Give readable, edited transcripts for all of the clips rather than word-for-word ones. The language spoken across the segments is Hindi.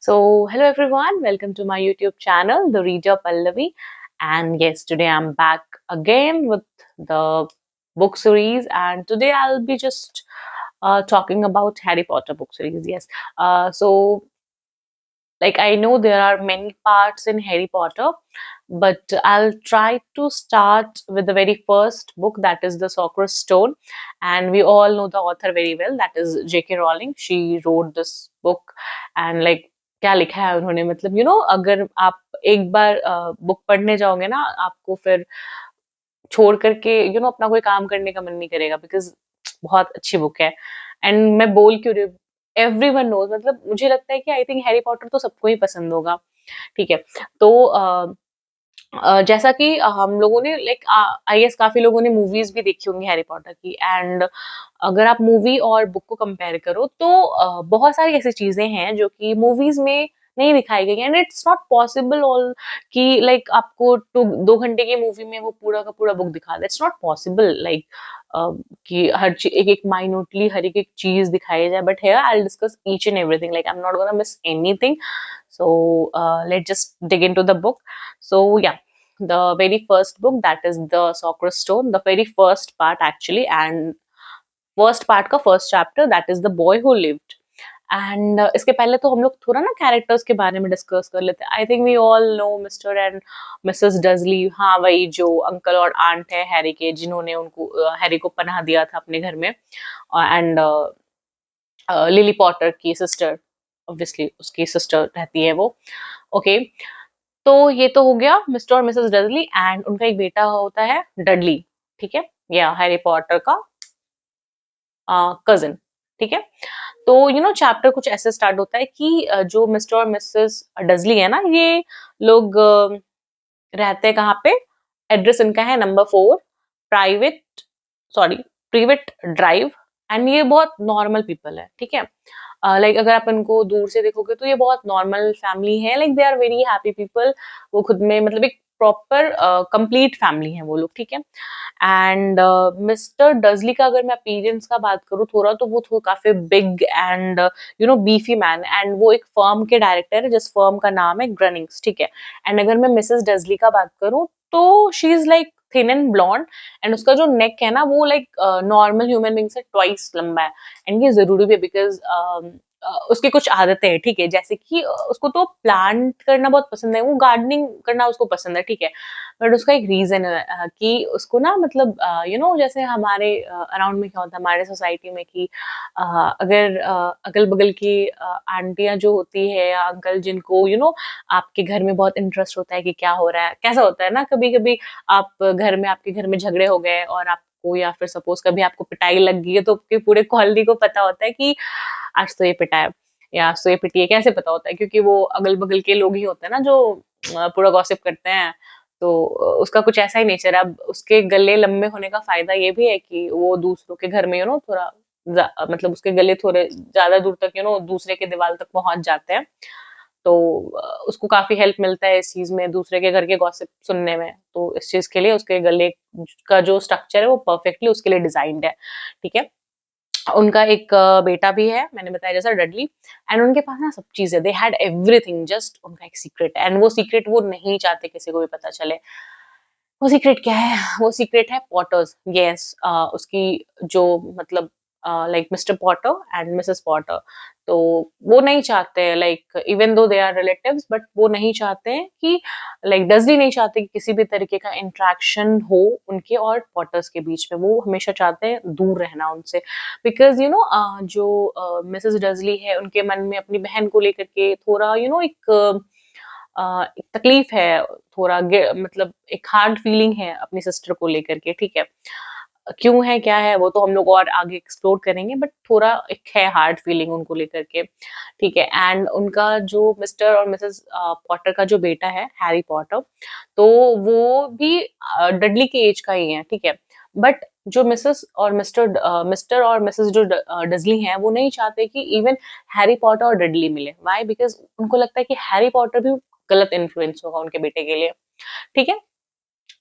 Hello everyone, welcome to my YouTube channel, The Reader Pallavi. And yes, today I'm back again with the book series, and today I'll be just talking about Harry Potter book series. Yes, so like I know there are many parts in Harry Potter, but I'll try to start with the very first book, that is the Sorcerer's Stone. And we all know the author very well, that is J.K. Rowling. She wrote this book, and like क्या लिखा है उन्होंने, मतलब अगर आप एक बार बुक पढ़ने जाओगे ना, आपको फिर छोड़ करके अपना कोई काम करने का मन नहीं करेगा, बिकॉज बहुत अच्छी बुक है। एंड मैं बोल क्यों रही हूँ, एवरीवन नोज, मतलब मुझे लगता है कि आई थिंक हैरी पॉटर तो सबको ही पसंद होगा। ठीक है। तो जैसा कि हम लोगों ने लाइक आई गेस काफी लोगों ने मूवीज भी देखी होंगी हैरी पॉटर की। एंड अगर आप मूवी और बुक को कंपेयर करो तो बहुत सारी ऐसी चीजें हैं जो कि मूवीज में नहीं दिखाई गई, and it's not possible all कि लाइक आपको 2 घंटे की मूवी में वो पूरा का पूरा बुक दिखा दे। इट्स नॉट पॉसिबल लाइक कि हर चीज एक एक माइन्यूटली हर एक एक चीज दिखाई जाए, but here I will discuss each and everything, like I am not gonna miss anything. So let's just dig into the book. So yeah, the very first book, that is the Sorcerer's Stone, the very first part actually, and first part का first chapter, that is the boy who lived. And इसके पहले तो हम लोग थोड़ा ना कैरेक्टर्स के बारे में डिस्कस कर लेते हैं। I think we all know mister and missus Dursley. हाँ, वही जो अंकल और आंट है हैरी के, जिन्होंने उनको हैरी को पनाह दिया था अपने घर में। एंड लिली पॉटर की सिस्टर, ऑब्वियसली उसकी सिस्टर रहती है वो। ओके, तो ये तो हो गया मिस्टर और मिसेस डडली, एंड उनका एक बेटा होता है डडली। ठीक है, या हैरी पॉटर का कजिन। ठीक है। तो चैप्टर कुछ ऐसे स्टार्ट होता है कि जो मिस्टर और मिसेस डजली है ना, ये लोग रहते हैं कहाँ पे। एड्रेस इनका है number 4 private, sorry, privet drive. And ये बहुत नॉर्मल पीपल है। ठीक है। लाइक अगर आप इनको दूर से देखोगे तो ये बहुत नॉर्मल फैमिली है, like they are very happy people. वो खुद में मतलब एक प्रॉपर कंप्लीट फैमिली है वो लोग। ठीक है। एंड मिस्टर डजली का अगर मैं अपीयरेंस का बात करूँ थोड़ा, तो वो काफी big and beefy man, and वो एक फर्म के डायरेक्टर है जिस फर्म का नाम है ग्रनिंग्स। ठीक है। एंड अगर मैं मिसेस डजली का बात करूँ तो she is like thin and blonde, and उसका जो नेक है ना वो लाइक नॉर्मल ह्यूमन बीइंग से ट्वाइस लंबा है। एंड ये जरूरी भी है बिकॉज उसकी कुछ आदतें हैं। ठीक है, जैसे कि उसको तो प्लांट करना बहुत पसंद है, वो गार्डनिंग करना उसको पसंद है। ठीक है। बट उसका एक रीजन है कि उसको ना मतलब जैसे हमारे अराउंड में क्या होता है हमारे सोसाइटी में कि अगर अगल बगल की आंटियां जो होती है या अंकल, जिनको आपके घर में बहुत इंटरेस्ट होता है कि क्या हो रहा है, कैसा होता है ना, कभी कभी आप घर में, आपके घर में झगड़े हो गए और आपको, या फिर सपोज कभी आपको पिटाई लग गई है, तो आपके पूरे कॉलोनी को पता होता है कि आज तो ये पिटा है या आज तो ये पिटी है। कैसे पता होता है? क्योंकि वो अगल बगल के लोग ही होते हैं ना जो पूरा गॉसिप करते हैं। तो उसका कुछ ऐसा ही नेचर है। अब उसके गले लंबे होने का फायदा ये भी है कि वो दूसरों के घर में थोड़ा मतलब उसके गले थोड़े ज्यादा दूर तक दूसरे के दीवार तक पहुंच जाते हैं। तो उसको काफी हेल्प मिलता है इस चीज में, दूसरे के घर के गॉसिप सुनने में। तो इस चीज के लिए उसके गले का जो स्ट्रक्चर है वो परफेक्टली उसके लिए डिजाइंड है। ठीक है। उनका एक बेटा भी है, मैंने बताया जैसा, डडली। एंड उनके पास ना सब चीज है, दे हैड एवरीथिंग, जस्ट उनका एक सीक्रेट है, एंड वो सीक्रेट वो नहीं चाहते किसी को भी पता चले। वो सीक्रेट क्या है? वो सीक्रेट है पॉटर्स। यस, उसकी जो मतलब like mister Potter and Mrs Potter, तो वो नहीं चाहते हैं, like even though they are relatives, but वो नहीं चाहते हैं कि लाइक डजली नहीं चाहते कि किसी भी तरीके का इंटरेक्शन हो उनके और पॉटर्स के बीच में। वो हमेशा चाहते हैं दूर रहना उनसे, बिकॉज जो मिसेस डजली है, उनके मन में अपनी बहन को लेकर के थोड़ा एक तकलीफ है, थोड़ा मतलब एक हार्ड फीलिंग है अपनी सिस्टर को लेकर के। ठीक है। क्यों है, क्या है, वो तो हम लोग और आगे एक्सप्लोर करेंगे, बट थोड़ा एक है हार्ड फीलिंग उनको लेकर के। ठीक है। एंड उनका जो मिस्टर और मिसेस पॉटर का जो बेटा है हैरी पॉटर, तो वो भी डडली के एज का ही है। ठीक है। बट जो मिस्टर और मिसेस जो डजली हैं, वो नहीं चाहते कि इवन हैरी पॉटर और डडली मिले। व्हाई? बिकॉज उनको लगता है कि हैरी पॉटर भी गलत इन्फ्लुएंस होगा उनके बेटे के लिए। ठीक है।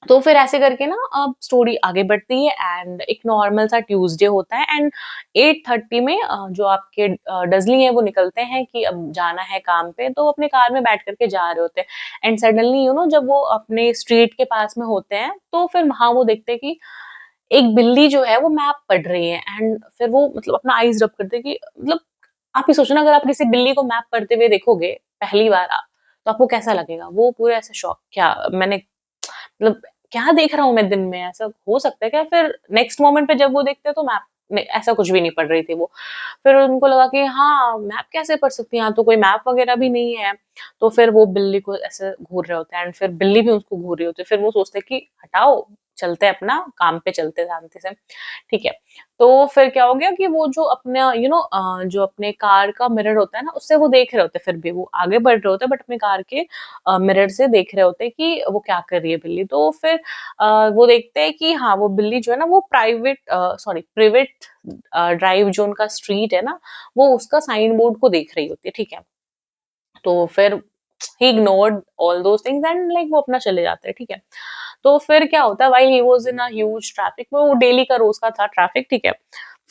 तो फिर ऐसे करके ना अब स्टोरी आगे बढ़ती है एंड एक नॉर्मल सा ट्यूसडे होता है एंड 8:30 में जो आपके डजली हैं वो निकलते हैं कि अब जाना है काम पे, तो वो अपने कार में बैठ करके जा रहे होते हैं एंड सडनली जब वो अपने स्ट्रीट के पास में होते हैं तो फिर वहाँ वो देखते हैं कि एक बिल्ली जो है वो मैप पढ़ रही है एंड फिर वो मतलब अपना आईज़ रब करते हैं कि मतलब आप ही सोचो ना, अगर आप किसी बिल्ली को मैप पढ़ते हुए देखोगे पहली बार तो आपको कैसा लगेगा? वो पूरे ऐसे शॉक, क्या मैंने मतलब क्या देख रहा हूँ मैं दिन में, ऐसा हो सकता है क्या? फिर नेक्स्ट मोमेंट पे जब वो देखते हैं तो मैप में ऐसा कुछ भी नहीं पढ़ रही थी वो। फिर उनको लगा कि हाँ, मैप कैसे पढ़ सकती है? यहाँ तो कोई मैप वगैरह भी नहीं है। तो फिर वो बिल्ली को ऐसे घूर रहे होते हैं एंड फिर बिल्ली भी उसको घूर रही होती है। फिर वो सोचते हैं कि हटाओ, चलते हैं अपना काम पे चलते हैं शांति से, ठीक है। तो फिर क्या हो गया कि वो जो अपना जो अपने कार का मिरर होता है ना, उससे वो देख रहे होते हैं, फिर भी वो आगे बढ़ रहे होते हैं बट अपने कार के मिरर से देख रहे होते हैं कि वो क्या कर रही है बिल्ली। तो फिर वो देखते हैं कि हाँ, वो बिल्ली जो है ना वो प्राइवेट ड्राइव जो उनका स्ट्रीट है ना, वो उसका साइन बोर्ड को देख रही होती है, ठीक है। तो फिर ही ignored all those things and like वो अपना चले जाते हैं, ठीक है। तो फिर क्या होता है, while he was in a huge traffic, वो डेली का रोज़ का था ट्रैफिक, ठीक है।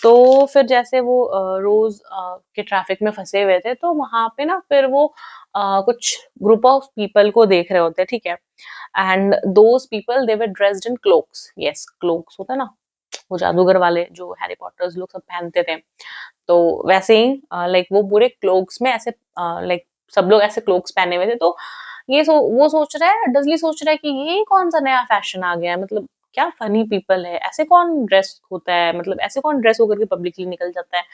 तो फिर जैसे वो रोज़ के ट्रैफिक में फँसे हुए थे, तो वहाँ पे ना फिर वो कुछ ग्रुप ऑफ पीपल को देख रहे होते हैं, ठीक है। And those people they were dressed in clocks, yes clocks होता है ना, वो जादूगर वाले जो हैरी पॉटर्स लोग सब पहनते थे। तो वैसे ही लाइक वो पूरे क्लोक्स में ऐसे लाइक सब लोग ऐसे क्लोक्स पहने हुए थे, तो वो सोच रहा है, डज़ली सोच रहा है कि ये कौन-सा नया फैशन आ गया है, मतलब क्या फनी पीपल है, ऐसे कौन ड्रेस होता है, मतलब ऐसे कौन ड्रेस होकर के पब्लिकली निकल जाता है।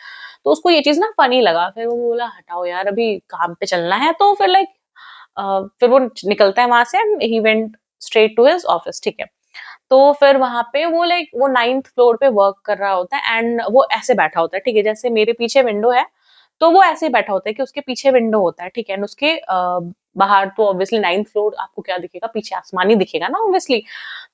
तो उसको ये चीज़ ना फनी लगा, फिर वो बोला हटाओ यार अभी काम पे चलना है, तो फिर लाइक फिर वो निकलता है वहाँ से and he went straight to his office, ठीक है। तो फिर वहाँ पे वो लाइक वो 9th फ्लोर पे वर्क कर रहा होता है एंड वो ऐसे बैठा होता है, ठीक है? जैसे मेरे पीछे विंडो है, तो वो ऐसे ही बैठा होता है कि उसके पीछे विंडो होता है, ठीक है? एंड उसके बाहर तो ऑब्वियसली 9th फ्लोर आपको क्या दिखेगा? पीछे आसमान ही दिखेगा ना ऑब्वियसली।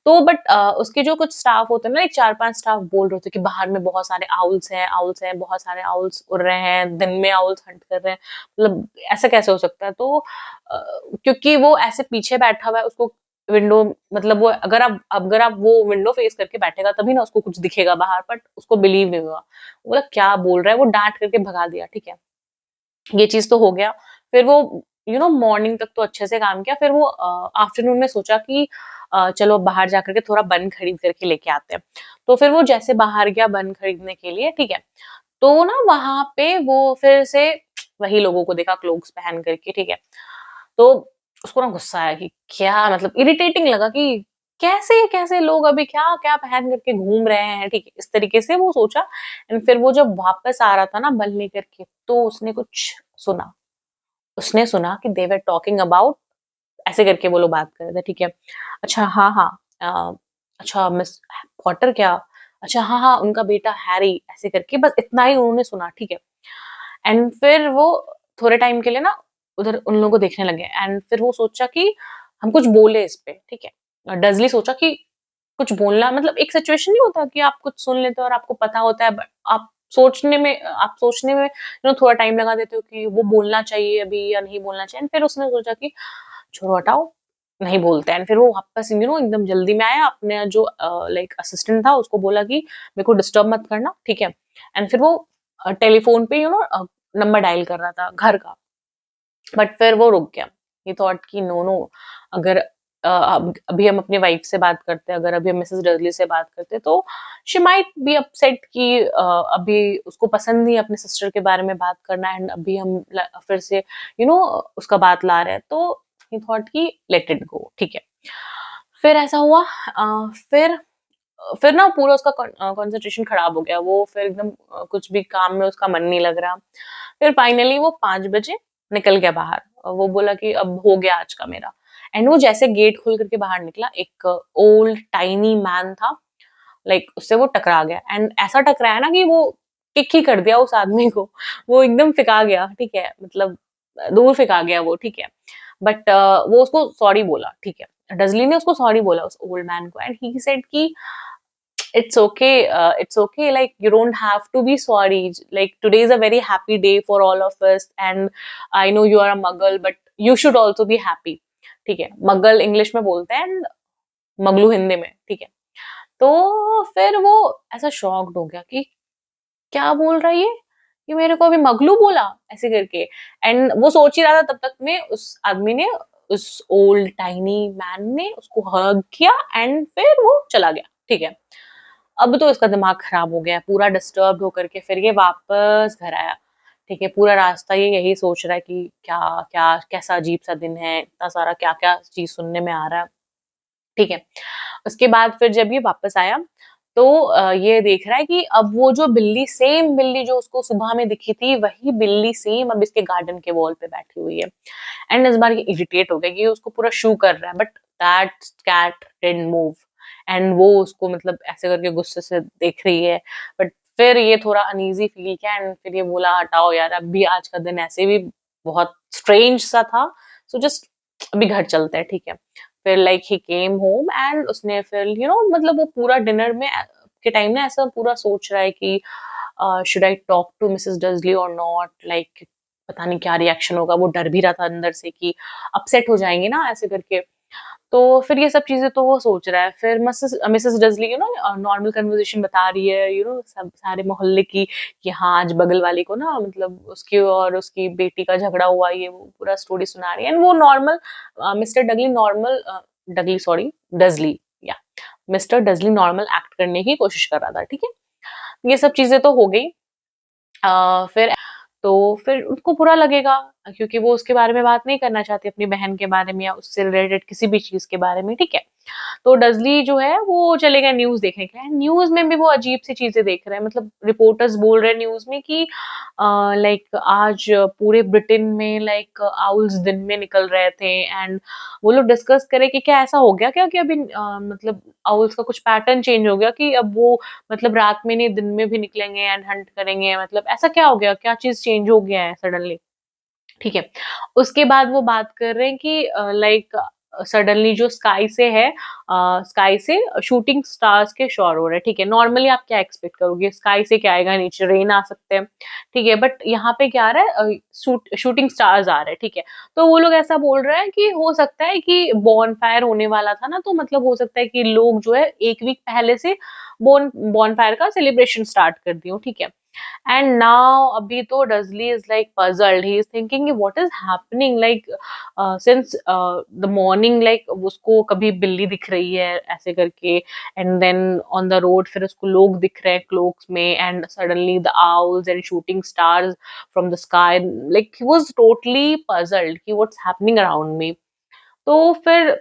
तो बट उसके जो कुछ स्टाफ होते हैं ना, एक 4-5 स्टाफ बोल रहे होते हैं कि बाहर में बहुत सारे आउल्स हैं, बहुत सारे आउल्स उड़ रहे हैं, दिन में आउल्स हंट कर रहे हैं। मतलब ऐसा कैसे हो सकता है? तो क्योंकि वो ऐसे पीछे बैठा हुआ है, उसको विंडो मतलब वो अगर आप वो विंडो फेस करके बैठेगा तभी ना उसको कुछ दिखेगा बाहर, बट उसको बिलीव नहीं हुआ। वो बोला क्या बोल रहा है? वो डाँट करके भगा दिया, ठीक है। ये चीज़ तो हो गया। फिर वो मॉर्निंग तक तो अच्छे से काम किया, फिर वो आफ्टरनून में सोचा कि चलो बाहर जाकर के थोड़ा बन खरीद करके लेके आते हैं। तो फिर वो जैसे बाहर गया बन खरीदने के लिए, ठीक है। तो ना वहाँ पे वो फिर से वही लोगों को देखा क्लोथ्स पहन करके, ठीक है। तो उसको ना गुस्सा आया कि क्या मतलब इरिटेटिंग लगा कि कैसे लोग अभी क्या-क्या पहन करके घूम रहे हैं, ठीक है। इस तरीके से वो सोचा एंड फिर वो जब वापस आ रहा था ना बल लेकर के, तो उसने कुछ सुना। उसने सुना कि दे वर टॉकिंग अबाउट, ऐसे करके वो लोग बात कर रहे थे, ठीक है। अच्छा हाँ, हाँ अच्छा मिस पॉटर क्या? अच्छा हाँ, हाँ, उनका बेटा हैरी, ऐसे करके बस इतना ही उन्होंने सुना, ठीक है। एंड फिर वो थोड़े टाइम के लिए ना उधर उन लोगों को देखने लगे एंड फिर वो सोचा कि हम कुछ बोले इस पे, ठीक है। डज़ली सोचा कि कुछ बोलना मतलब एक सिचुएशन नहीं होता कि आप कुछ सुन लेते हो और आपको पता होता है बट आप सोचने में थोड़ा टाइम लगा देते हो कि वो बोलना चाहिए अभी या नहीं बोलना चाहिए। एंड फिर उसने सोचा कि छोड़ो हटाओ, नहीं बोलते हैं। एंड फिर वो वापस एकदम जल्दी में आया, अपने जो लाइक असिस्टेंट था उसको बोला कि मेरे को डिस्टर्ब मत करना, ठीक है। एंड फिर वो टेलीफोन पे नंबर डायल कर रहा था घर का, बट फिर वो रुक गया। ही थॉट कि नो नो, अगर अब अभी हम अपनी वाइफ से बात करते हैं, अगर अभी हम मिसेस डर्ली से बात करते हैं तो शी माइट बी अपसेट कि अभी उसको पसंद नहीं है अपने सिस्टर के बारे में बात करना एंड अभी हम फिर से उसका बात ला रहे हैं, तो ही थॉट कि लेट इट गो, ठीक है। फिर ऐसा हुआ फिर ना पूरा उसका कंसंट्रेशन खराब हो गया, वो फिर एकदम कुछ भी काम में उसका मन नहीं लग रहा। फिर फाइनली वो 5 बजे निकल गया बाहर। वो बोला कि अब हो गया आज का मेरा। एंड वो जैसे गेट खोल करके बाहर निकला, एक ओल्ड टाइनी मैन था, लाइक उससे वो टकरा गया एंड ऐसा टकराया ना कि वो किक ही कर दिया उस आदमी को। वो एकदम फेंका गया, ठीक है, मतलब दूर फेंका गया वो, ठीक है। बट वो उसको सॉरी बोला, ठीक है। डजली ने उसको सॉरी बोला उस ओल्ड मैन को एंड ही सेड कि it's okay, like you don't have to be sorry, like today is a very happy day for all of us and I know you are a muggle but you should also be happy, ठीक है। मगल इंग्लिश में बोलते हैं मगलू हिंदी में, ठीक है। तो फिर वो ऐसा शॉक्ड हो गया कि क्या बोल रहा है ये मेरे को अभी मगलू बोला ऐसे करके। एंड वो सोच ही रहा था तब तक में उस आदमी ने, उस ओल्ड टाइनी मैन ने उसको हग किया एंड फिर वो चला गया, ठीक है। अब तो इसका दिमाग खराब हो गया, पूरा डिस्टर्ब होकर के फिर ये वापस घर आया, ठीक है। पूरा रास्ता ये यही सोच रहा है कि क्या क्या कैसा अजीब सा दिन है, इतना सारा क्या क्या चीज सुनने में आ रहा है, ठीक है। उसके बाद फिर जब ये वापस आया तो ये देख रहा है कि अब वो जो बिल्ली, सेम बिल्ली जो उसको सुबह में दिखी थी, वही बिल्ली सेम अब इसके गार्डन के वॉल पे बैठी हुई है। एंड इस बार ये इरिटेट हो गया कि ये उसको पूरा शू कर रहा है, but that cat didn't move. And वो उसको मतलब ऐसे करके गुस्से से देख रही है, बट फिर ये थोड़ा अनईजी फील किया एंड फिर ये बोला हटाओ यार, अब भी आज का दिन ऐसे भी बहुत स्ट्रेंज सा था, सो जस्ट अभी घर चलते हैं, ठीक है। फिर like he came home and उसने फिर मतलब वो पूरा डिनर में के टाइम ना ऐसा पूरा सोच रहा है कि should I talk to Mrs Dursley और नॉट, लाइक पता नहीं क्या रिएक्शन होगा। वो डर भी रहा था अंदर से कि अपसेट हो जाएंगे ना ऐसे करके। तो फिर ये सब चीजें तो वो सोच रहा है। फिर मिसेस मिसेस डजली नॉर्मल कन्वर्सेशन बता रही है सब सारे मोहल्ले की, कि हाँ आज बगल वाली को ना मतलब उसकी और उसकी बेटी का झगड़ा हुआ, ये वो पूरा स्टोरी सुना रही है। एंड वो नॉर्मल मिस्टर डगली नॉर्मल डगली सॉरी डजली या मिस्टर डजली नॉर्मल एक्ट करने की कोशिश कर रहा था, ठीक है। ये सब चीजें तो हो गई। फिर तो फिर उसको बुरा लगेगा क्योंकि वो उसके बारे में बात नहीं करना चाहती अपनी बहन के बारे में या उससे रिलेटेड किसी भी चीज के बारे में, ठीक है। तो डजली जो है वो चले गए न्यूज देखने के लिए। न्यूज में भी वो अजीब सी चीजें देख रहे हैं, मतलब रिपोर्टर्स बोल रहे हैं न्यूज में कि लाइक आज पूरे ब्रिटेन में लाइक आउल्स दिन में निकल रहे थे। एंड वो लोग डिस्कस करे कि क्या ऐसा हो गया क्या कि अभी मतलब आउल्स का कुछ पैटर्न चेंज हो गया कि अब वो मतलब रात में नहीं दिन में भी निकलेंगे एंड हंट करेंगे, मतलब ऐसा क्या हो गया, क्या चीज चेंज हो गया है सडनली, ठीक है। उसके बाद वो बात कर रहे हैं कि लाइक सडनली जो स्काई से है, स्काई से शूटिंग स्टार्स के शोर हो रहे हैं, ठीक है। नॉर्मली आप क्या एक्सपेक्ट करोगे, स्काई से क्या आएगा, नीचे रेन आ सकते हैं, ठीक है। बट यहाँ पे क्या आ रहा है, शूटिंग स्टार्स आ रहे हैं, ठीक है। तो वो लोग ऐसा बोल रहे हैं कि हो सकता है कि बॉन फायर होने वाला था ना, तो मतलब हो सकता है कि लोग जो है एक वीक पहले से बॉन फायर का सेलिब्रेशन स्टार्ट कर दियो, ठीक है। And now अभी तो Dursley is like puzzled. He is thinking कि what is happening, like since the morning, like उसको कभी बिल्ली दिख रही है ऐसे करके, and then on the road फिर उसको लोग दिख रहे हैं cloaks में, and suddenly the owls and shooting stars from the sky, like he was totally puzzled कि what's happening around me. तो फिर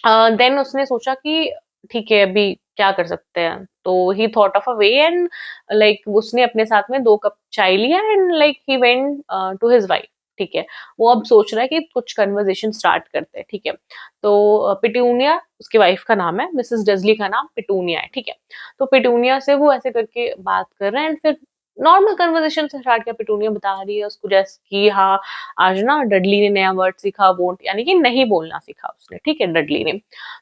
देन उसने सोचा कि ठीक है अभी क्या कर सकते हैं, तो he thought of a way and like उसने अपने साथ में 2 कप चाय लिया and like he went to his wife, ठीक है। वो अब सोच रहा है कि कुछ कन्वर्सेशन स्टार्ट करते हैं, ठीक है। तो पिटूनिया उसकी वाइफ का नाम है, मिसेस डजली का नाम पिटूनिया है, ठीक है। तो पिटूनिया से वो ऐसे करके बात कर रहे हैं एंड फिर नॉर्मल कन्वर्सेशन से स्टार्ट किया। पिटूनिया बता रही है उसको जैसे कि हाँ आज ना डडली ने नया वर्ड सीखा, वोंट यानी कि नहीं बोलना सीखा उसने, ठीक है, डडली ने।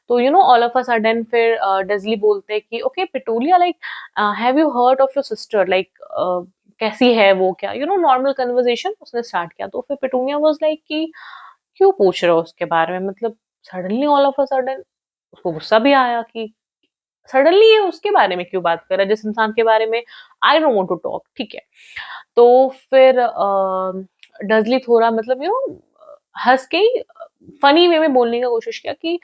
तो ऑल ऑफ अ सडन फिर डजली बोलते हैं कि okay Petunia, like have you heard of your sister, like कैसी है वो, क्या नॉर्मल कन्वर्सेशन उसने स्टार्ट किया। तो फिर पिटूनिया वाज लाइक कि क्यों पूछ रहे हो उसके बारे में, मतलब suddenly all of a sudden उसको गुस्सा भी आया कि सडनली ये उसके बारे में क्यों बात कर रहा है जिस इंसान के बारे में I don't want to talk, ठीक है। तो फिर डजली थोड़ा मतलब हंस के फनी वे में बोलने की कोशिश किया कि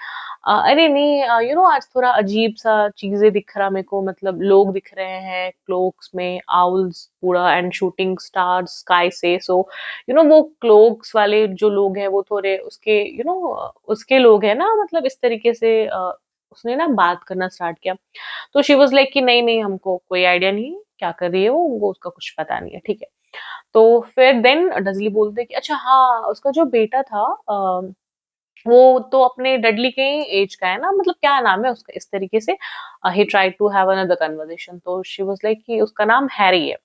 अरे नहीं आज थोड़ा अजीब सा चीजें दिख रहा मेरे को, मतलब लोग दिख रहे हैं क्लोक्स में, आउल्स पूरा एंड शूटिंग स्टार्स स्काई से। सो वो क्लोक्स वाले जो लोग हैं वो थोड़े उसके उसके लोग हैं ना, मतलब इस तरीके से उसने ना बात करना स्टार्ट किया। तो शी वाज लाइक कि नहीं नहीं हमको कोई आइडिया नहीं है क्या कर रही है वो उसका कुछ पता नहीं है, ठीक है। तो फिर देन डजली बोलते कि अच्छा हाँ उसका जो बेटा था वो तो अपने डडली के ही एज का है ना, मतलब क्या नाम है उसका, इस तरीके से ही tried to have another conversation. तो शी वाज लाइक कि उसका नाम हैरी है।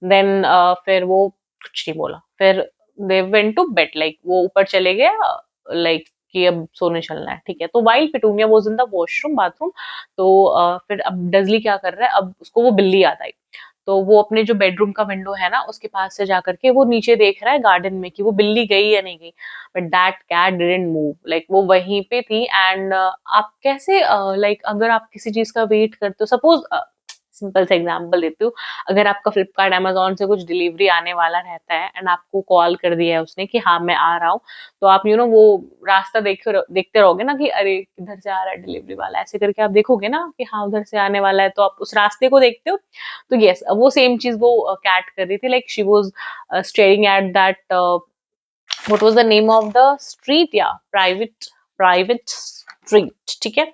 देन फिर वो कुछ नहीं बोला, फिर they went to bed, like वो ऊपर चले गए, लाइक कि अब सोने चलना है, ठीक है। तो while petunia was in the washroom bathroom, तो फिर अब डजली क्या कर रहा है, अब उसको वो बिल्ली याद आई। तो वो अपने जो बेडरूम का विंडो है ना उसके पास से जाकर के वो नीचे देख रहा है गार्डन में कि वो बिल्ली गई या नहीं गई, but that cat didn't move, like वो वहीं पे थी। एंड आप कैसे लाइक अगर आप किसी चीज का वेट करते हो, सपोज सिंपल सा एग्जांपल देती हूँ, अगर आपका फ्लिपकार्ट अमेजोन से कुछ डिलीवरी आने वाला रहता है एंड आपको कॉल कर दिया है उसने कि हाँ मैं आ रहा हूँ, तो आप वो रास्ता देखते रहोगे ना कि अरे किधर से आ रहा है डिलीवरी वाला, ऐसे करके आप देखोगे ना कि हाँ उधर से आने वाला है, तो आप उस रास्ते को देखते हो। तो यस, वो सेम चीज वो कैट कर रही थी, like she was staring at that, what was the name of the street, yeah, private street, ठीक है।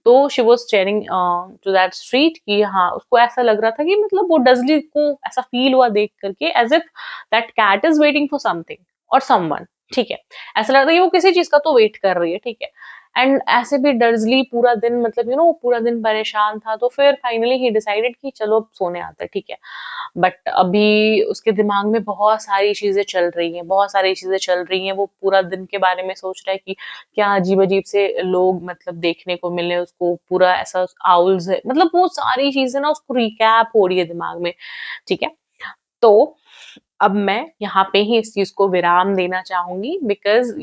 तो she was staring to that street कि हाँ उसको ऐसा लग रहा था कि मतलब वो डजली को ऐसा फील हुआ देख करके as if that cat is waiting for something और समवन, ठीक है। ऐसा लग रहा था कि वो किसी चीज का तो वेट कर रही है, ठीक है। एंड ऐसे भी डर्जली पूरा दिन मतलब पूरा दिन परेशान था, तो फिर फाइनली ही डिसाइडेड कि चलो अब सोने आता है, ठीक है। बट अभी उसके दिमाग में बहुत सारी चीजें चल रही हैं, बहुत सारी चीजें चल रही हैं, वो पूरा दिन के बारे में सोच रहा है कि क्या अजीब अजीब से लोग मतलब देखने को मिले उसको, पूरा ऐसा आउल्स है, मतलब वो सारी चीजें ना उसको रिकैप हो रही है दिमाग में, ठीक है। तो अब मैं यहाँ पे ही इस चीज को विराम देना चाहूंगी, बिकॉज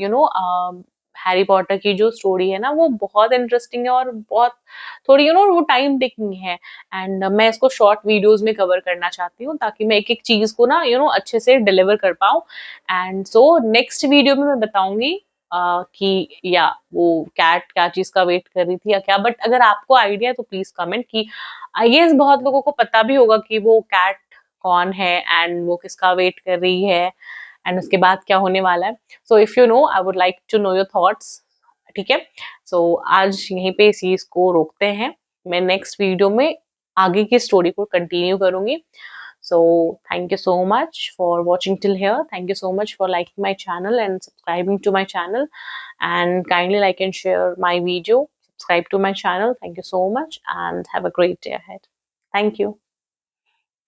हैरी पॉटर की जो स्टोरी है ना वो बहुत इंटरेस्टिंग है और बहुत थोड़ी वो टाइम टेकिंग है। एंड मैं इसको शॉर्ट वीडियोस में कवर करना चाहती हूँ ताकि मैं एक एक चीज को ना अच्छे से डिलीवर कर पाऊँ। एंड सो नेक्स्ट वीडियो में मैं बताऊंगी कि या वो कैट क्या चीज का वेट कर रही थी या क्या। बट अगर आपको आइडिया है तो प्लीज कमेंट, कि आई गेस बहुत लोगों को पता भी होगा कि वो कैट कौन है एंड वो किसका वेट कर रही है एंड उसके बाद क्या होने वाला है। So if you know, I would like to know your thoughts, ठीक है। सो आज यहीं पे इस चीज को रोकते हैं, मैं नेक्स्ट वीडियो में आगे की स्टोरी को कंटिन्यू करूंगी। So thank you so much for watching till here. Thank you so much for liking my channel and subscribing to my channel. And kindly like and share my video. Subscribe to my channel. Thank you so much and have a great day ahead. Thank you.